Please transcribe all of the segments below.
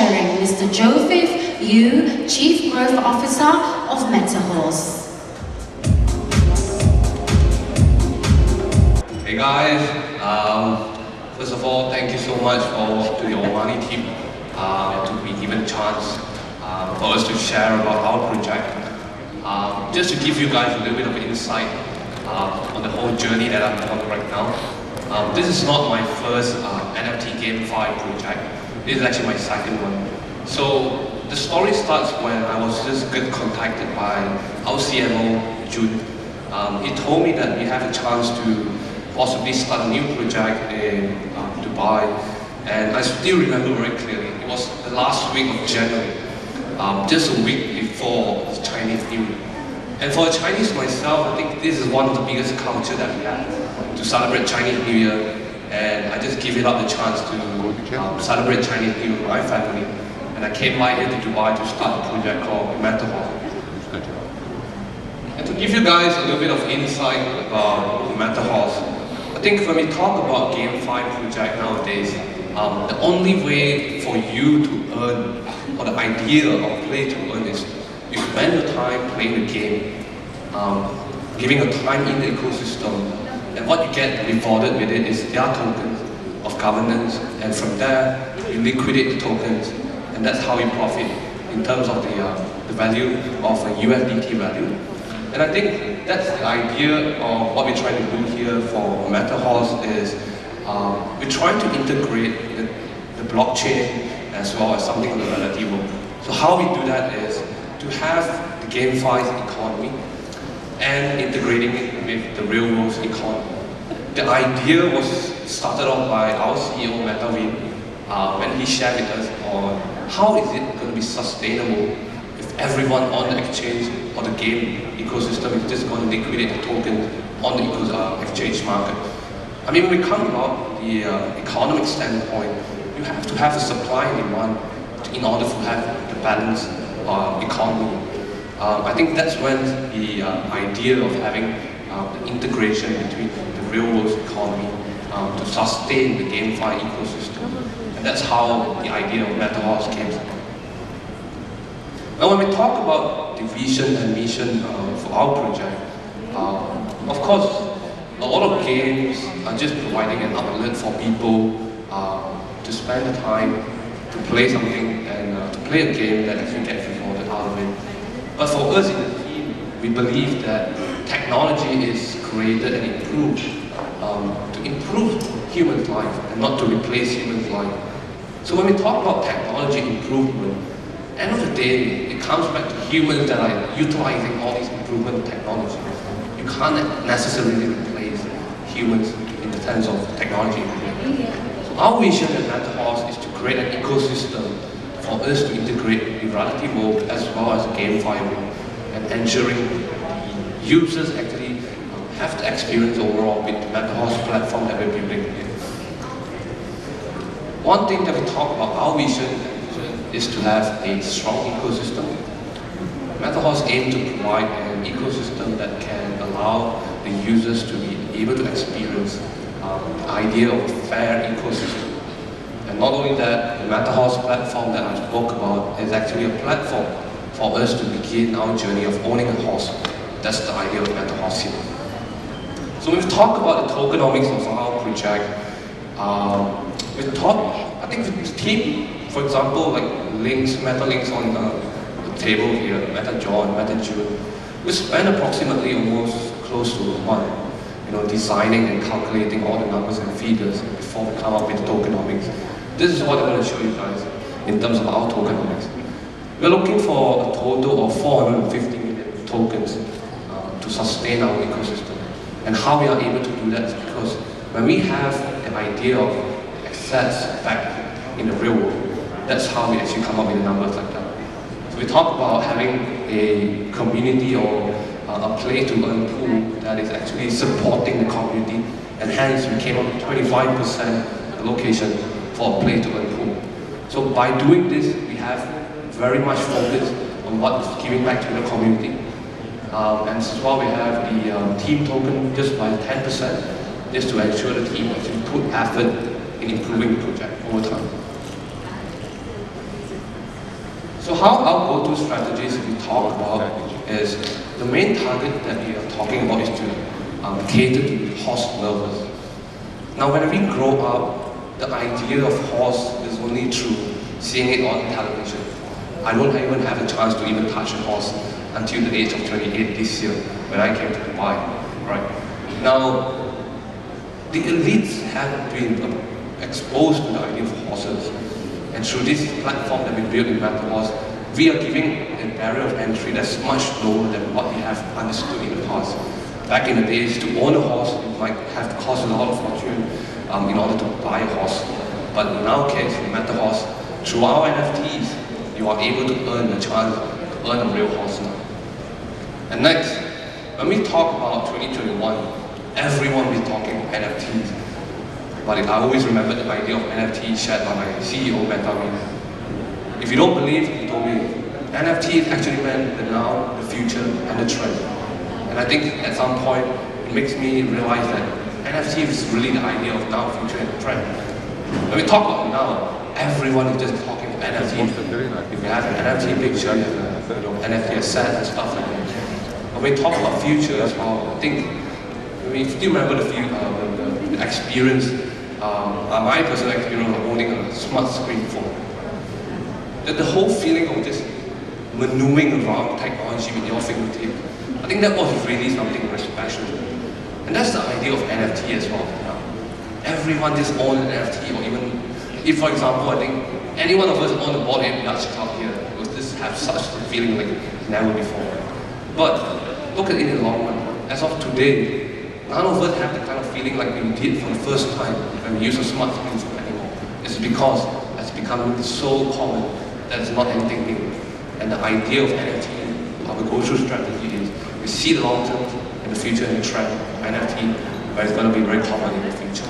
sharing, Mr. Chong Yew, Chief Growth Officer of MetaHorse. Hey guys, first of all, thank you so much to the Omanee team to be given a chance for us to share about our project. Just to give you guys a little bit of insight on the whole journey that I'm on right now. This is not my first NFT GameFi project. This is actually my second one. So the story starts when I was just contacted by our CMO, June. He told me that we have a chance to possibly start a new project in Dubai, and I still remember very clearly. It was the last week of January, just a week before the Chinese New Year. And for a Chinese myself, I think this is one of the biggest culture that we have, to celebrate Chinese New Year, and I just give it up the chance to celebrate Chinese New Year with my family. And I came by here to Dubai to start a project called MetaHorse. And to give you guys a little bit of insight about MetaHorse, I think when we talk about GameFi project nowadays, the only way for you to earn, or the idea of play to earn, is you spend your time playing the game, giving your time in the ecosystem, and what you get rewarded with it is their tokens of governance, and from there you liquidate the tokens, and that's how you profit in terms of the value of a USDT value. And I think that's the idea of what we're trying to do here for MetaHorse is we're trying to integrate the blockchain as well as something on the reality world. So how we do that is to have the GameFi economy and integrating it with the real world economy. The idea was started off by our CEO, MetaHorse, when he shared with us on how is it going to be sustainable if everyone on the exchange or the game ecosystem is just going to liquidate the token on the exchange market. I mean, when we come about the economic standpoint, you have to have a supply and demand in order to have the balanced economy. I think that's when the idea of having the integration between the real world economy to sustain the GameFi ecosystem. And that's how the idea of MetaHorse came from. Now when we talk about the vision and mission for our project, of course, a lot of games are just providing an outlet for people to spend the time to play something and to play a game that actually gets rewarded out of it. But for us in the team, we believe that technology is created and improved to improve human life and not to replace human life. So when we talk about technology improvement, end of the day, it comes back to humans that are utilizing all these improvement technology. You can't necessarily replace humans in the terms of technology. So our vision at MetaHorse is to create an ecosystem for us to integrate the reality world as well as the GameFi world, and ensuring the users actually have the experience overall with the MetaHorse platform that we're building here. One thing that we talk about our vision is to have a strong ecosystem. MetaHorse aims to provide an ecosystem that can allow the users to be able to experience the idea of a fair ecosystem. And not only that, the MetaHorse platform that I spoke about is actually a platform for us to begin our journey of owning a horse. That's the idea of MetaHorse here. So when we talk about the tokenomics of our project, I think the team, for example, like meta links on the table here, Meta John, Meta June, we spend approximately almost close to a month, designing and calculating all the numbers and figures before we come up with the tokenomics. This is what I'm going to show you guys in terms of our tokenomics. We're looking for a total of 450 million tokens to sustain our ecosystem. And how we are able to do that is because when we have the idea of assets back in the real world, that's how we actually come up with the numbers like that. So we talk about having a community or a play to earn pool that is actually supporting the community, and hence we came up with 25% allocation for a play to earn pool. So by doing this, we have very much focus on what is giving back to the community. And as well, we have the team token just by 10%, just to ensure the team actually put effort in improving the project over time. So how our go-to strategies we talk about is the main target that we are talking about is to cater to horse lovers. Now when we grow up, the idea of horse is only through seeing it on television. I don't even have a chance to even touch a horse until the age of 28 this year when I came to Dubai. Right? Now, the elites have been exposed to the idea of horses. And through this platform that we built in MetaHorse, we are giving a barrier of entry that's much lower than what we have understood in the past. Back in the days, to own a horse, it might have cost a lot of fortune in order to buy a horse. But in our case, in MetaHorse, through our NFTs, you are able to earn a chance to earn a real horse now. And next, when we talk about 2021, everyone will be talking NFTs. But I always remember the idea of NFT shared by my CEO, Meta. If you don't believe, he told me, NFT actually meant the now, the future, and the trend. And I think at some point, it makes me realize that NFT is really the idea of now, future, and trend. When we talk about now, everyone is just talking about NFT. If you have an NFT picture, you have an NFT asset and stuff like that. When we talk about future as well, I think we still remember the experience, my personal experience of owning a smart screen phone. The whole feeling of just maneuvering around technology with your fingertip, I think that was really something very special. And that's the idea of NFT as well. Everyone just owns an NFT, or even if, for example, I think any one of us on the Bored Ape Yacht Club here will just have such a feeling like never before. But look at it in the long run. As of today, none of us have the kind of feeling like we did for the first time when we use a smart screen phone anymore. It's because it's becoming so common that it's not anything new. And the idea of NFT, our go-to strategy is we see the long term and the future and the trend of NFT, where it's going to be very common in the future.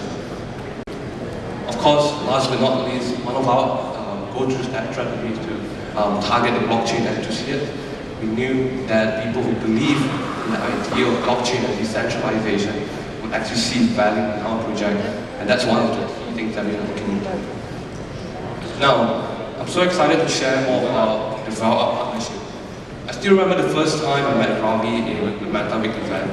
Of course, last but not least, one of our go-to strategies to target the blockchain enthusiasts. We knew that people who believe in the idea of blockchain and decentralization would actually see value in our project, and that's one of the key things that we are looking into. Now, I'm so excited to share more about the WELUPS partnership. I still remember the first time I met Ravi in the Meta Week event,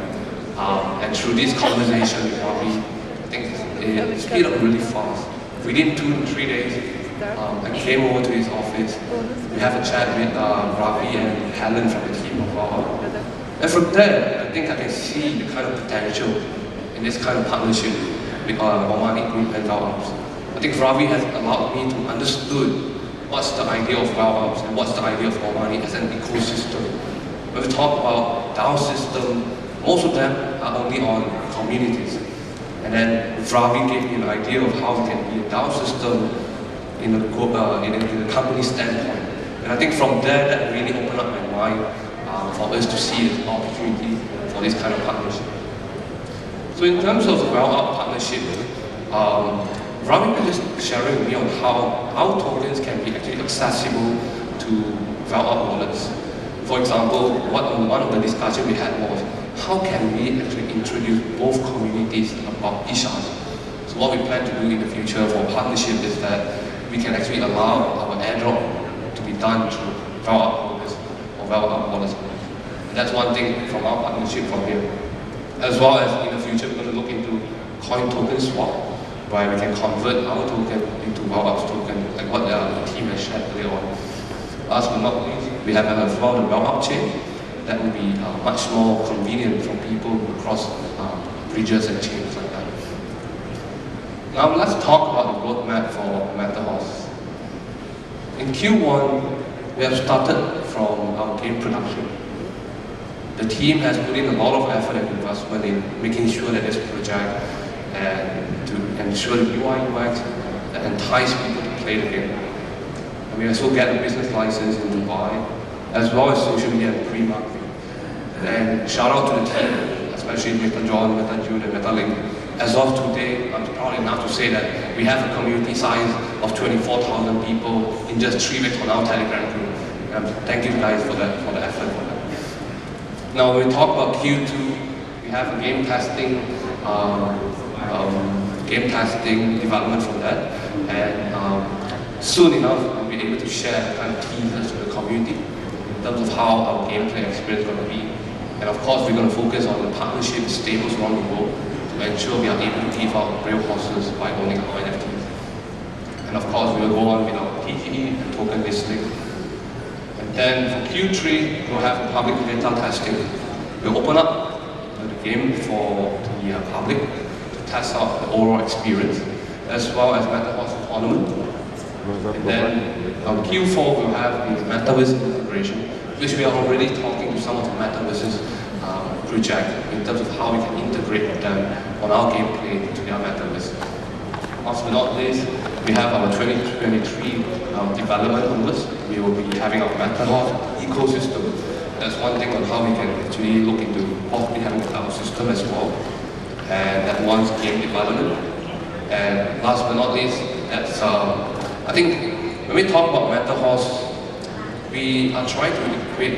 and through this conversation with Ravi, I think it speed up really fast. Within 2 to 3 days, I came over to his office. We have a chat with Ravi and Helen from the team of WELUPS. And from there, I think I can see the kind of potential in this kind of partnership with Omanee Group and WELUPS. I think Ravi has allowed me to understood what's the idea of WELUPS and what's the idea of Omanee as an ecosystem. When we talk about DAO system, most of them are only on communities. And then Ravi gave me an idea of how we can be a DAO system in the company standpoint. And I think from there, that really opened up my mind for us to see an opportunity for this kind of partnership. So in terms of the WELUPS partnership, Ravi was just sharing with me on how our tokens can be actually accessible to WELUPS wallets. For example, one of the discussions we had was, how can we actually introduce both communities about each other? So what we plan to do in the future for partnership is that we can actually allow our airdrop to be done through WELUPS or WELUPS wallets. And that's one thing from our partnership from here. As well as in the future, we're going to look into coin token swap, where we can convert our token into WELUPS token, like what the team has shared earlier on. Last but not least, we have as well the WELUPS chain. That will be much more convenient for people who cross bridges and chains like that. Now let's talk about the roadmap for MetaHorse. In Q1, we have started from our game production. The team has put in a lot of effort and investment in making sure that this project and to ensure the UI UX that entice people to play the game. And we also get a business license in Dubai, as well as social media and pre-marketing. And shout out to the team, especially Mr. John, Mr. Jude, and Mr. Ling. As of today, I'm proud enough to say that we have a community size of 24,000 people in just 3 weeks on our Telegram group. And thank you guys for the effort for that. Now, when we talk about Q2, we have a game testing development from that. And soon enough, we'll be able to share kind of teasers with the community in terms of how our gameplay experience is going to be. And of course, we're going to focus on the partnership with stables around the world to ensure we are able to give out real horses by owning our NFTs. And of course, we will go on with our PGE token listing. And then for Q3, we'll have a public beta testing. We'll open up the game for the public to test out the overall experience, as well as MetaHorse tournament. And then on Q4, we'll have the Metaverse integration, which we are already talking to some of the Metaverses project in terms of how we can integrate them on our gameplay to their Metaverse. Last but not least, we have our 2023 development onwards. We will be having our MetaHorse ecosystem. That's one thing on how we can actually look into possibly having our system as well. And that one's game development. And last but not least, that's I think when we talk about MetaHorse, we are trying to equate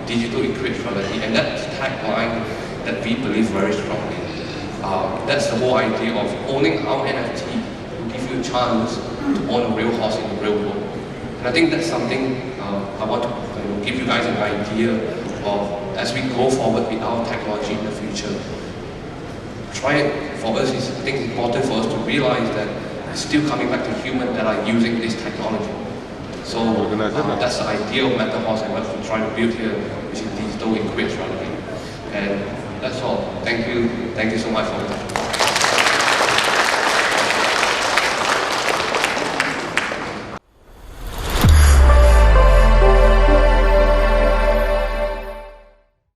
digital equate reality, and that's a tagline that we believe very strongly. That's the whole idea of owning our NFT will give you a chance to own a real horse in the real world. And I think that's something I want to give you guys an idea of as we go forward with our technology in the future. For us, I think it's important for us to realize that it's still coming back to humans that are using this technology. So that's the idea of MetaHorse and what we're trying to build here, which is digital equate reality. And that's all. Thank you so much for